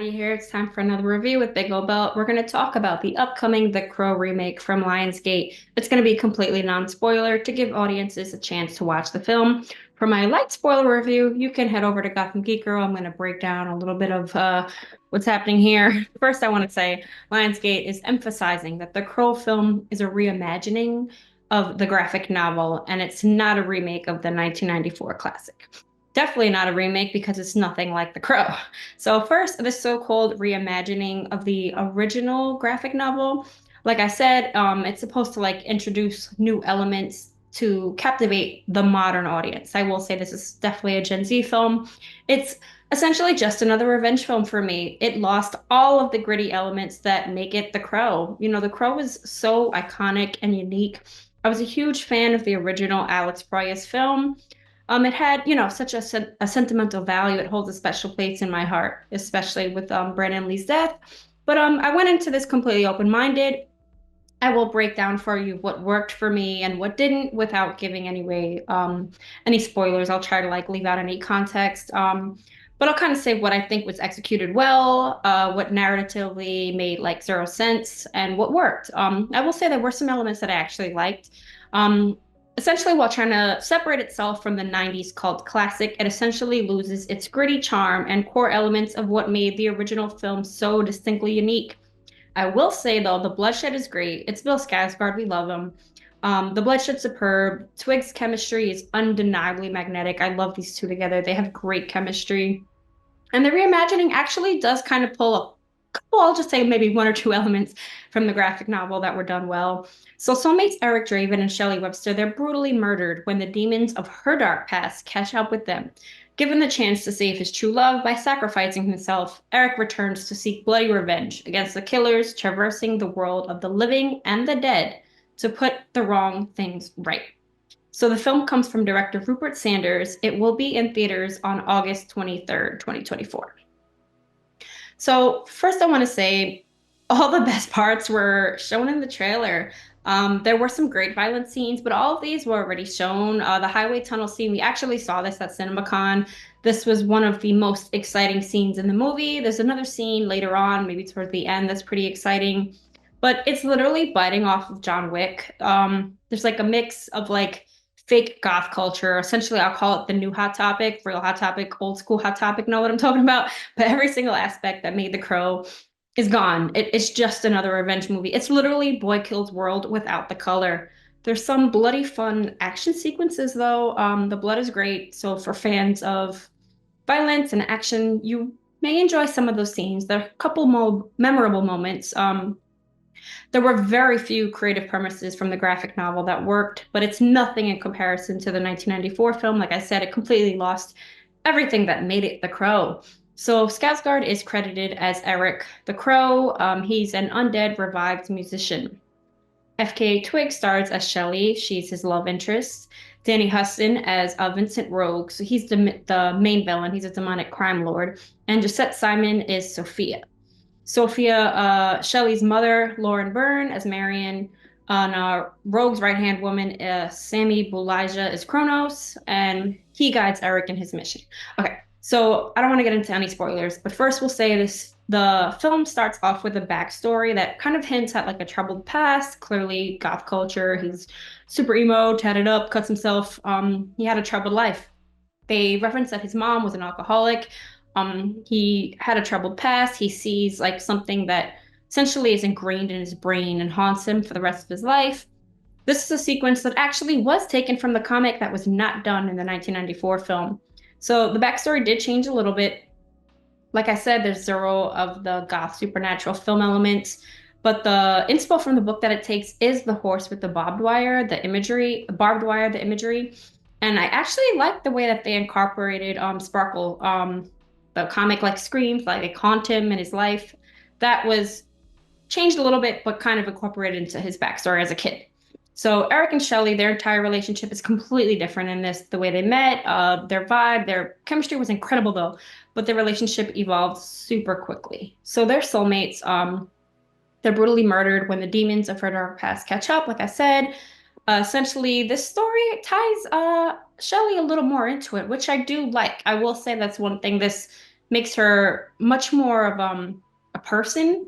Maddie here. It's time for another review with Big Ol' Belt. We're going to talk about the upcoming The Crow remake from Lionsgate. It's going to be completely non-spoiler to give audiences a chance to watch the film. For my light spoiler review, you can head over to Gotham Geek Girl. I'm going to break down a little bit of what's happening here. First, I want to say Lionsgate is emphasizing that The Crow film is a reimagining of the graphic novel, and it's not a remake of the 1994 classic. Definitely not a remake because it's nothing like The Crow. So first, the so-called reimagining of the original graphic novel. Like I said, it's supposed to like introduce new elements to captivate the modern audience. I will say this is definitely a Gen Z film. It's essentially just another revenge film for me. It lost all of the gritty elements that make it The Crow. You know, The Crow is so iconic and unique. I was a huge fan of the original Alex Proyas film. It had, such a sentimental value. It holds a special place in my heart, especially with Brandon Lee's death. But I went into this completely open-minded. I will break down for you what worked for me and what didn't without giving any spoilers. I'll try to like leave out any context. But I'll kind of say what I think was executed well, what narratively made like zero sense, and what worked. I will say there were some elements that I actually liked. Um, Essentially, while trying to separate itself from the 90s cult classic, it essentially loses its gritty charm and core elements of what made the original film so distinctly unique. I will say though, the bloodshed is great. It's Bill Skarsgård. We love him. The bloodshed's superb. Twigs' chemistry is undeniably magnetic. I love these two together. They have great chemistry. And the reimagining actually does kind of pull a couple, I'll just say maybe one or two elements from the graphic novel that were done well. So Soulmates Eric Draven and Shelly Webster, they're brutally murdered when the demons of her dark past catch up with them. Given the chance to save his true love by sacrificing himself, Eric returns to seek bloody revenge against the killers traversing the world of the living and the dead to put the wrong things right. So the film comes from director Rupert Sanders. It will be in theaters on August 23rd, 2024. So first I want to say all the best parts were shown in the trailer. There were some great violent scenes, but all of these were already shown. The highway tunnel scene, we actually saw this at CinemaCon. This was one of the most exciting scenes in the movie. There's another scene later on, maybe towards the end, that's pretty exciting. But it's literally biting off of John Wick. There's like a mix of like fake goth culture. Essentially, I'll call it the new hot topic, real hot topic, old school hot topic, know what I'm talking about? But every single aspect that made The Crow is gone. It's just another revenge movie. It's literally Boy Kills World without the color. There's some bloody fun action sequences though. The blood is great. So for fans of violence and action, you may enjoy some of those scenes. There are a couple more memorable moments. There were very few creative premises from the graphic novel that worked, but it's nothing in comparison to the 1994 film. Like I said, it completely lost everything that made it The Crow. So Skarsgård is credited as Eric the Crow. He's an undead revived musician. FKA Twig stars as Shelly. She's his love interest. Danny Huston as Vincent Rogue. So he's the main villain. He's a demonic crime lord. And Josette Simon is Sophia. Sophia, Shelley's mother, Lauren Byrne as Marion, and Rogue's right-hand woman, Sammy Bulija is Kronos, and he guides Eric in his mission. Okay, so I don't want to get into any spoilers, but first we'll say this. The film starts off with a backstory that kind of hints at like a troubled past, clearly goth culture. He's super emo, tatted up, cuts himself. He had a troubled life. They reference that his mom was an alcoholic. He had a troubled past. He sees like something that essentially is ingrained in his brain and haunts him for the rest of his life. This is a sequence that actually was taken from the comic that was not done in the 1994 film. So the backstory did change a little bit. Like I said, there's zero of the goth supernatural film elements, but the inspo from the book that it takes is the horse with the barbed wire, the imagery, And I actually like the way that they incorporated Sparkle. The comic like screams, like they haunt him in his life. That was changed a little bit, but kind of incorporated into his backstory as a kid. So Eric and Shelley, their entire relationship is completely different in this. The way they met, their vibe, their chemistry was incredible though, but their relationship evolved super quickly. So they're soulmates. They're brutally murdered when the demons of her dark past catch up, like I said. Essentially, this story ties Shelley a little more into it, which I do like. I will say that's one thing this makes her much more of a person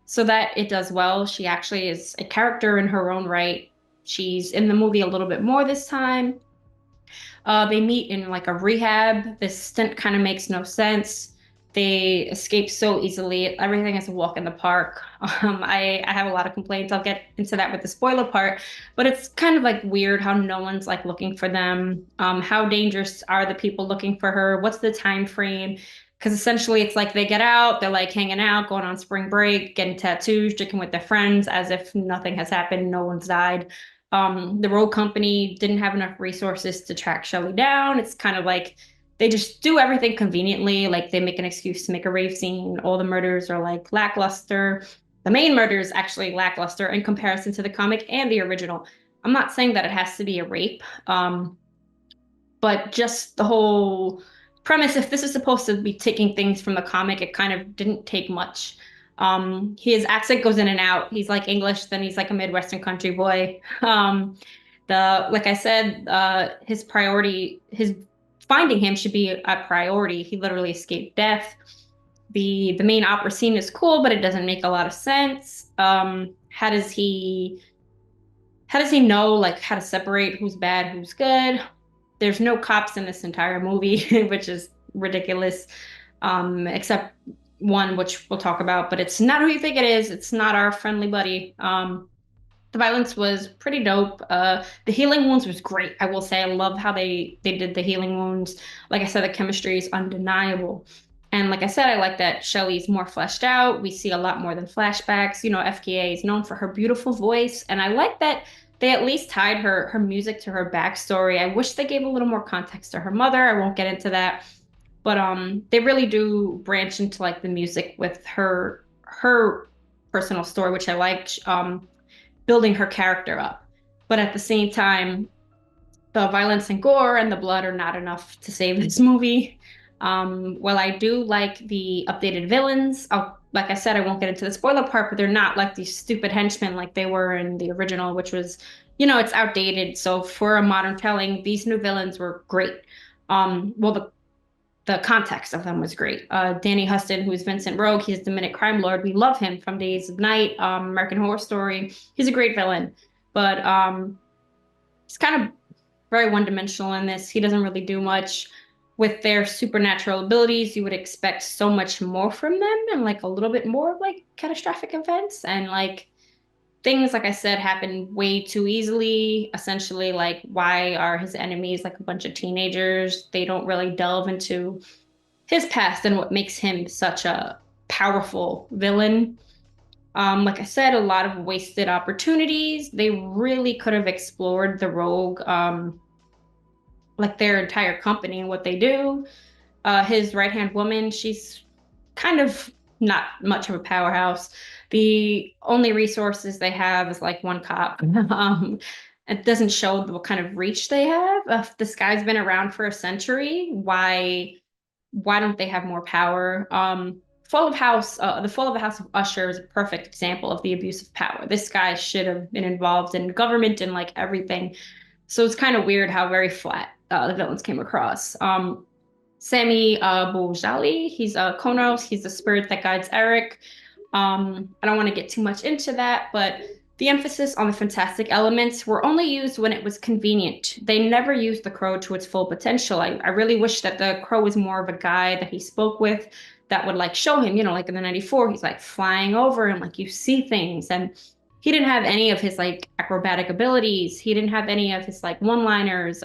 so that it does well. She actually is a character in her own right. She's in the movie a little bit more this time. They meet in like a rehab. This stint kind of makes no sense. They escape so easily. Everything is a walk in the park. I have a lot of complaints. I'll get into that with the spoiler part, but it's kind of like weird how no one's like looking for them. How dangerous are the people looking for her? What's the time frame? Because essentially it's like they get out, they're like hanging out, going on spring break, getting tattoos, drinking with their friends as if nothing has happened, no one's died. The road company didn't have enough resources to track Shelly down. It's kind of like they just do everything conveniently. Like they make an excuse to make a rave scene. All the murders are like lackluster. The main murder is actually lackluster in comparison to the comic and the original. I'm not saying that it has to be a rape, but just the whole premise, if this is supposed to be taking things from the comic, it kind of didn't take much. His accent goes in and out. He's like English, then he's like a Midwestern country boy. The like I said, his finding him should be a priority. He literally escaped death. The main opera scene is cool, but it doesn't make a lot of sense. How does he know like how to separate who's bad, who's good? There's no cops in this entire movie, which is ridiculous. Except one, which we'll talk about, but it's not who you think it is. It's not our friendly buddy. The violence was pretty dope. The healing wounds was great. I will say I love how they did the healing wounds. Like I said, the chemistry is undeniable. And like I said, I like that Shelley's more fleshed out. We see a lot more than flashbacks. You know, FKA is known for her beautiful voice, and I like that they at least tied her music to her backstory. I wish they gave a little more context to her mother. I won't get into that, but they really do branch into like the music with her personal story, which I liked. Building her character up. But at the same time, the violence and gore and the blood are not enough to save this movie. Well, I do like the updated villains. Like I said, I won't get into the spoiler part, but they're not like these stupid henchmen like they were in the original, which was, you know, it's outdated. So for a modern telling, these new villains were great. Well, the context of them was great. Danny Huston, who is Vincent Rogue, he's the Minute Crime Lord. We love him from Days of Night, American Horror Story. He's a great villain, but he's kind of very one-dimensional in this. He doesn't really do much. With their supernatural abilities, you would expect so much more from them and like a little bit more of like catastrophic events. And like things, like I said, happen way too easily. Essentially, like why are his enemies like a bunch of teenagers? They don't really delve into his past and what makes him such a powerful villain. Like I said, a lot of wasted opportunities. They really could have explored the Rogue, like their entire company and what they do. His right-hand woman, she's kind of not much of a powerhouse. The only resources they have is like one cop. It doesn't show what kind of reach they have. If this guy's been around for a century, why don't they have more power? The Fall of the House of Usher is a perfect example of the abuse of power. This guy should have been involved in government and like everything. So it's kind of weird how very flat the villains came across. Sammy Bojali, he's Konos, he's the spirit that guides Eric. I don't want to get too much into that, but the emphasis on the fantastic elements were only used when it was convenient. They never used the crow to its full potential. I really wish that the crow was more of a guy that he spoke with that would like show him, you know, like in the 94, he's like flying over and like you see things. And he didn't have any of his like acrobatic abilities. He didn't have any of his like one-liners.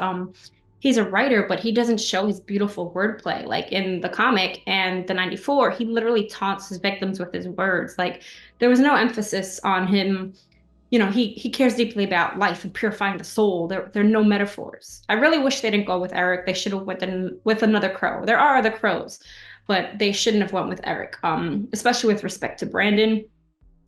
He's a writer, but he doesn't show his beautiful wordplay. Like in the comic and the 94, he literally taunts his victims with his words. Like there was no emphasis on him. You know, he cares deeply about life and purifying the soul. There are no metaphors. I really wish they didn't go with Eric. They should have went with another crow. There are other crows, but they shouldn't have went with Eric, especially with respect to Brandon.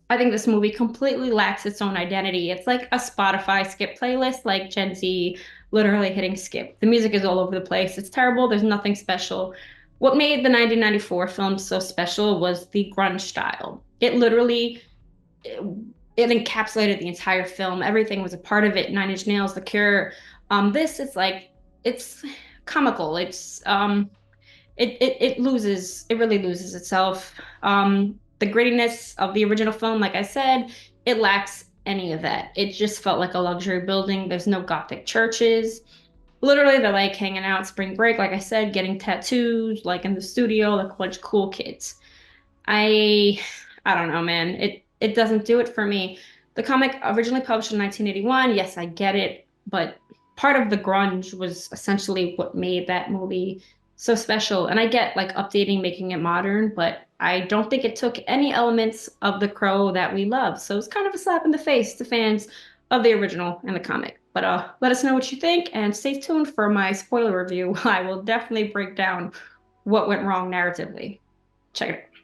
I think this movie completely lacks its own identity. It's like a Spotify skip playlist, like Gen Z literally hitting skip. The music is all over the place. It's terrible. There's nothing special. What made the 1994 film so special was the grunge style. It encapsulated the entire film. Everything was a part of it. Nine Inch Nails, The Cure. This is like, it's comical. it really loses itself. The grittiness of the original film, like I said, it lacks any of that. It just felt like a luxury building. There's no gothic churches. Literally, they're like hanging out spring break, like I said, getting tattoos, like in the studio, like a bunch of cool kids. I I don't know, man. It doesn't do it for me. The comic originally published in 1981, yes, I get it, but part of the grunge was essentially what made that movie so special. And I get like updating, making it modern, but I don't think it took any elements of The Crow that we love. So it's kind of a slap in the face to fans of the original and the comic. But let us know what you think and stay tuned for my spoiler review. I will definitely break down what went wrong narratively. Check it out.